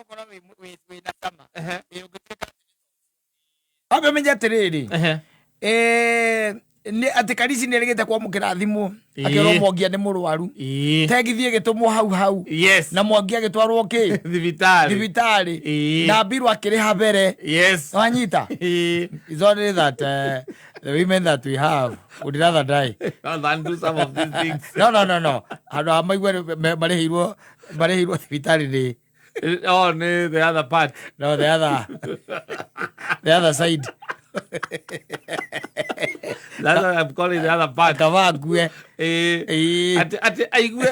okora we na kama ugituka abe menja tiriri ni ati Karisi ni rigite kwa mukira thimu akero Mwangi ni murwaru tegithie gitumwo hau na Mwangi agitwarwo ki thibitari na Mbiru akiriha mbere wanyita is only that the women that we have would rather die than do some of these things. No andu amaigwe marehirwo thibitari ni oh no, the other part. No, the other side. That's what I'm calling the other part. Kavague.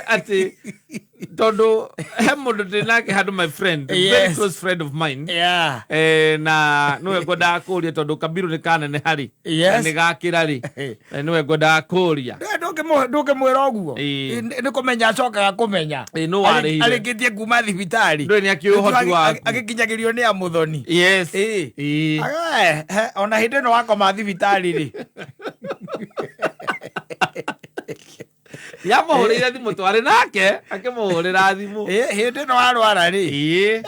Ati todo hemodo dinake had my friend, a very close friend of mine. Yeah. Na no goda koria todo Kabiru ni kana ni hari. Ni gakirari. No goda koria. Nduke mwera oguo. Ni kumenya acoka kumenya. No wari. Alikitie kuma thibitari. Ndo ni akiuhoti waku. Agikinyagirio ni amuthoni. Yes. Ona hindi no wakoma thibitari ri. Yamuhurira thimu twari nake akimuhurira thimu hindi no arwara ri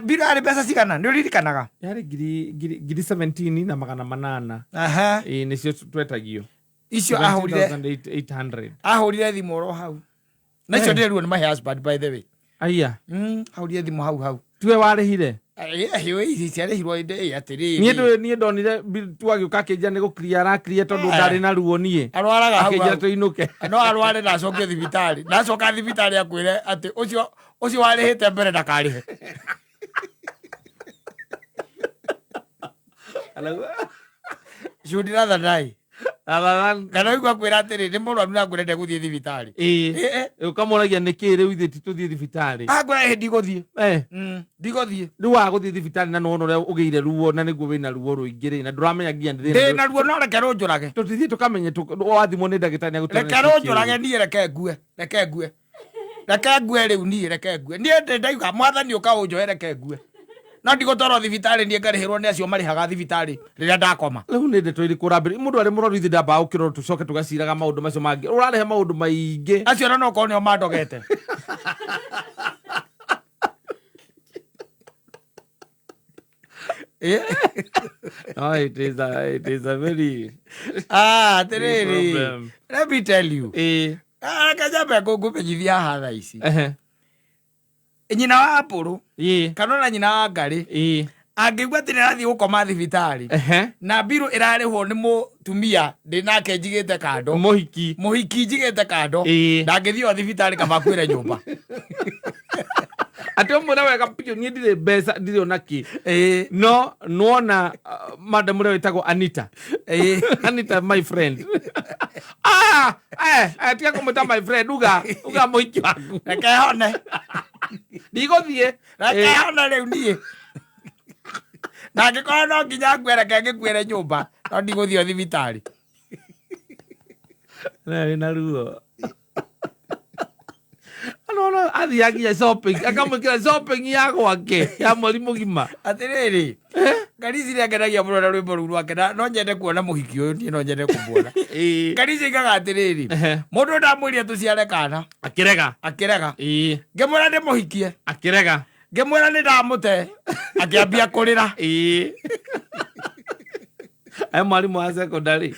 Mbiru ari pesa cigana ni uririkanaga yari ngiri 17 na 800 nicio twetagio icio ahurire 800 thimu ro hau na icio ndiruo ni my husband by the way aya ahurire thimu hau tuwe warihire hiyo hizi ciarehirwo inde atiri nie ndonire twagiuka kinja ni gukria arakria tondu ndari na ruo nie arwaraga hau kinja tuinuke no arware na coke thibitari na coka thibitari akwire ati ucio warihite mbere ndakarihe should rather die kana igwa kwira atiri ni murwaru na ngurende guthie thibitari ukamoragia niki riu ithi tuthie thibitari ngura hindi guthie ndiguthie riu wa guthie thibitari na no ria ugeire ruo na niguo wina ruo ruingiri na nduramenya ngia ndina ruo no reke runjurage tutithie tukamenye wathimo ni ndagitari agutana reke runjurage nie reke ngue riu nie reke ngue nie ndaiga mwathani ukaunjoe reke ngue no ndigotoro thibitari nie ngarihirwo ni acio marihaga thibitari riria ndakoma riu ni ndeto iri kurambiri mundu ari muroru ithi ndamba ukiro tucoke tugaciraga maundu macio mangi urarehe maundu maingi acio no ko nio mandogete it is a very tiriri let me tell you kajabe kugumenyithia hatha ici nyina wa Apuru kana na nyina wa Ngari angigua ati nirathie gukoma thibitari na Mbiru irarihwo ni mutumia ndinake njigite kando muhiki njigite kando ndangithio thibitari kama kwire nyumba ati omwe wega picho nie ndire mbeca ndire onaki no nuona madam mure wetagwo Anita Anita my friend ati kumuta my friend uga muhiki waku reke hone ndiguthie reke hone riu nie na ngikora no nginya ngwereke ngikuire nyumba no ndiguthio thibitari na ruo no athiagia shopping akamwikira shopping ya gwake ya mweri mugima atiriri Karisi ni agenagia muno na rwimbo ruru wake no nyende kuona muhiki uyu ni no nyende kumuona Karisi igaga atiriri mundu ndamwiria tuciare kana akirega ngimwira ndi muhikie akirega ngimwira ni ndamute akiambia kurira ai mwalimu wa secondary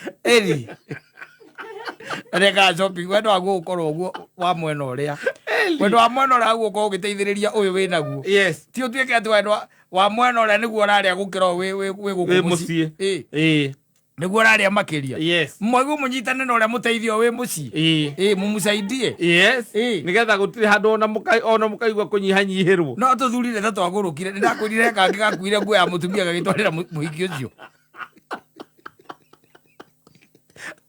reka shopping wendo waguo ukorwo uguo wa mwena uria wendo wa mwena uria guo ukorwo ugiteithiriria uyu wina guo ti utuike ati wendo wa mwena uria niguo uraria gukira wi guku mucii niguo uraria makiria mwagu munyitane na uria muteithio wi mucii mumucaidie nigetha gutiri handu ona mukaigua kunyihanyihirwo no tuthurire ta twagurukire ndakwirire kangi gakuire nguo ya mutumia gagitwarira muhiki ucio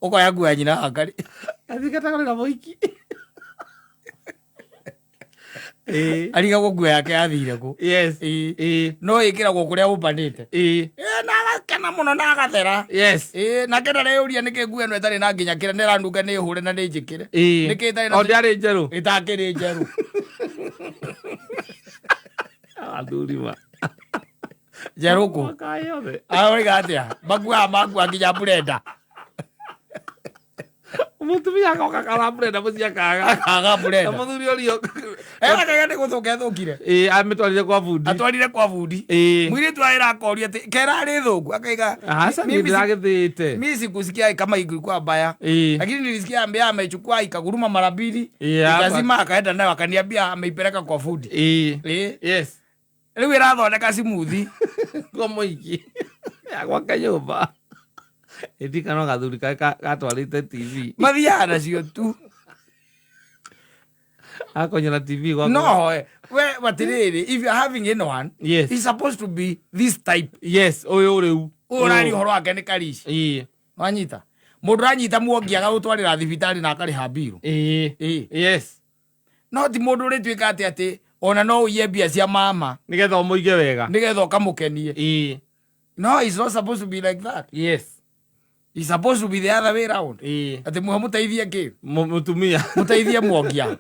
ukoya nguo ya nyina wa Ngari athikatagarira muhiki arigagwo nguo yake yathire ku no ikiragwo kuria umbanite na agakena muno na agathera na kenda reuria niki nguo ino itari na nginya kire nirandunga ni hure na ni njikire niki itari na ndiari njeru itakiri njeru athurima jeruku aoiga atia magua nginya burenda Mutumia akoka karambure mucia akaga burenda muthuri urio kagende guthuka thukire amitwarire kwa bundi atwarire kwa bundi mwire twaira akoria ati kerari thungu akaiga mimi ndiragithite mimi sikusikia kama ilikuwa mbaya lakini nilisikia ambia amechukua ikaguruma mara mbili ikazima akaenda nayo akaniambia ameipeleka kwa bundi yes riu irathondeka simuthi komo iki kwa kanyumba Edika no gathuri gatwarite TV. Mathiaga nacio tu. Akonyera TV gwako. No, watiriri, if you're having anyone, yes, it's supposed to be this type. Yes, oyo riu. Urari horo wake ni karici. Wanyita. Mundu ranyita muongiaga gutwarira thibitari na akariha biru. Yes. No ti mundu ritwika ati ona no uye mbia cia mama. Nigetha umuige wega. Nigetha ukamukenie. No, it's not supposed to be like that. Yes. It's supposed to be the other way around. Ati muhe mutaithie ki? Mutumia. Mutaithie muongia.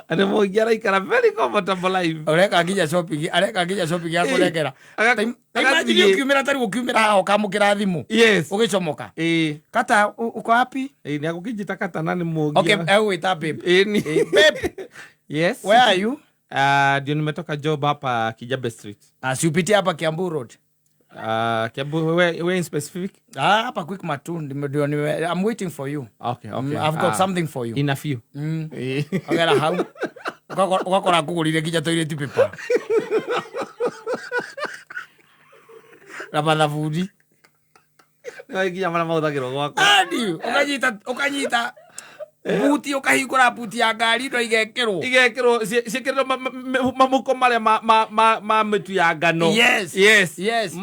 Ane muongia raikara very comfortable life. Areka nginya shopping ya kurekera. Imagine ukiumira tari ukiumira haho kamukira thimu. Yes. Ugicomoka. Kata uko happy? Ni agukijita kata nani muongia. Okay, wait up babe. Babe. Yes. Where are you? Ndio nimetoka job hapa Kijabe Street. Siupitia hapa Kiambu Road. Kiambu, where in specific? Hapa Quick Matu. I'm waiting for you. Okay. I've got something for you. In a few. Agera hau. Ukakora kugurire kinya toilet paper. Rabatha budi. Ngai kinya mara mautagiro gwako. Adi, ukanyita buti ukahingura buti ya ngari ndo igekirwo ciekirwo mamuko maria ma mitu ya ngano. Yes.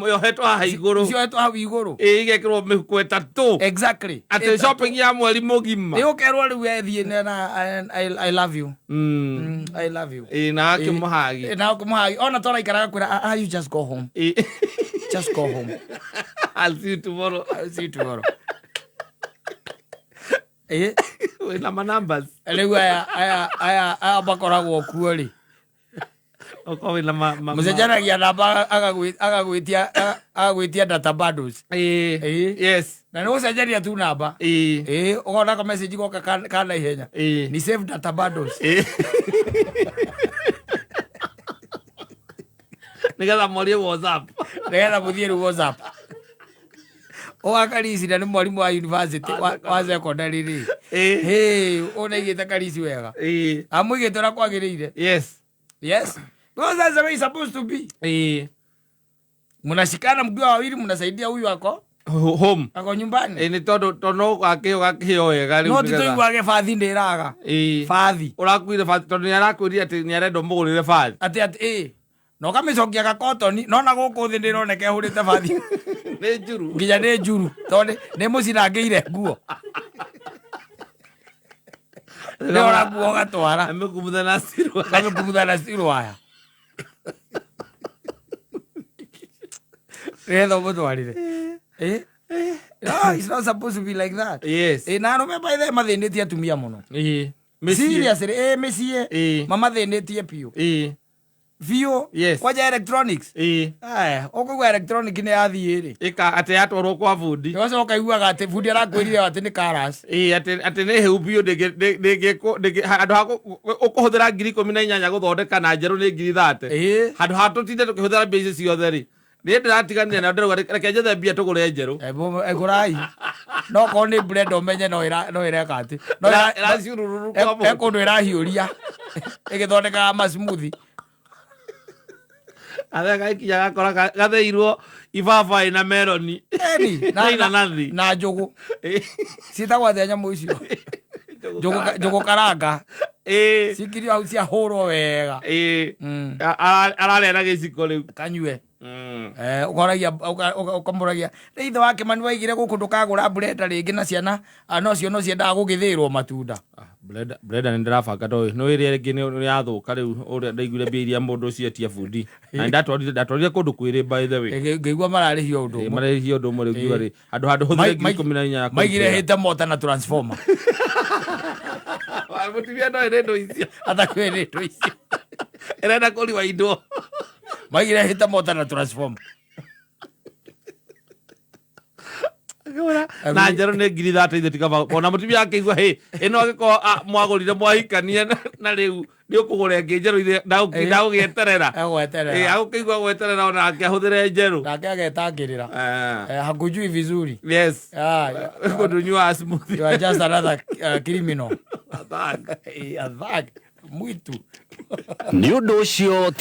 Yohetwo haha iguru. Yohetwo haha iguru. Igekirwo mihuko etatu. Exactly. Ati shopping ya mweri mugima. Iukerwo riu ethie na I love you. I love you. Na akimuhagi. Na akimuhagi. Ona tora ikaraga kwira you just go home. Just go home. I'll see you tomorrow. Wina ma numbers. Riu aya bakoragwo kuo ri. Oko wina ma mucenjanagia namba agagwitia data bundles. Yes. Na no cenjania tu namba. Ukona ka message goka kana ihenya. Ni save data bundles. Nigetha morie WhatsApp. Nigetha muthie WhatsApp. Oakarisi na ni mwalimu wa university wa secondary ri. Ona igita karisi wega. Amwigite na kwagirire. Yes. Because that's the way it's supposed to be. Munashikana mkiwa wawili mnasaidia huyu wako home. Ako nyumbani. Ni tono gakio wega riu. No titoi gwake fathi ndiraga. Fathi. Urakuire fathi tono ni arakwiri ati ni arendo mugurire fathi. Ati no kamicokia ga cotton no na guku thi ndironeke hurite fathi. Ni njuru. Nginya ni njuru. Tonde ni mucinangire nguo. Leo raguo gatwara. Amekubutha na stiro aya. Retho mutwarire. No, it's not supposed to be like that. Yes. Na no me by the mathinitie atumia muno. Seriously, mesie. Mama thinitie piu. Vio. Yes. Kwaja electronics. Okugwa electronic ni athie ri. Ika ate atwarwo kwa bundi. Yoso kaiguaga ati bundi arakwirire ati ni karas. Ati ni heu bio ndege handu ha ukuhuthira 18,000 guthondeka na njeru ni 30,000. Handu ha tutinde tukihuthira mbia ciothe ri. Ni ndiratigania na ndirwa reke njethe mbia tugure njeru. Egurai. No ko ni bread omenye no ireka ati. No iraciururu kwa mo. Eko ndo irahiuria. Igithondeka ma smoothie. Atha kinya gakora gatheirwo ibabai na meloni. Na njugu. Citagwa thenya nyamũ icio. Njugu karanga. Cikirio hau cia hũrwo wega. Ararĩa na gĩciko rĩu. Kanyue. Ukoragia ukamuragia ithe wake mani waigire guku ndukagura blender ringi na ciana no cio no ciendaga gugithirwo matunda. Blender ndirabanga ndoi no iri ringi ni yathuka riu uria ndaiguire mbia iria mundu ucio etia bundi na ndatwarire kundu kwiri by the way ngeigua mararihio undu umwe riu ngiuga ri andu huthire 14 maigire hita mota na transformer mutumia no ndo icio atakwire ndo icio erenda kuliwa indo maigire hita mota na transformer. na njero ne ngiri 30 ithika ona mutumia akigwa ino agiko mwagurire mwahikania na riu ni ukugure ngejeru ire ndagugieterera agukigwa gweterera ona akiahuthire njeru nake agetangirira hakujui vizuri. Yes, kudunywa smooth. You are just another criminal. A thug mwitu. Ni undu ucio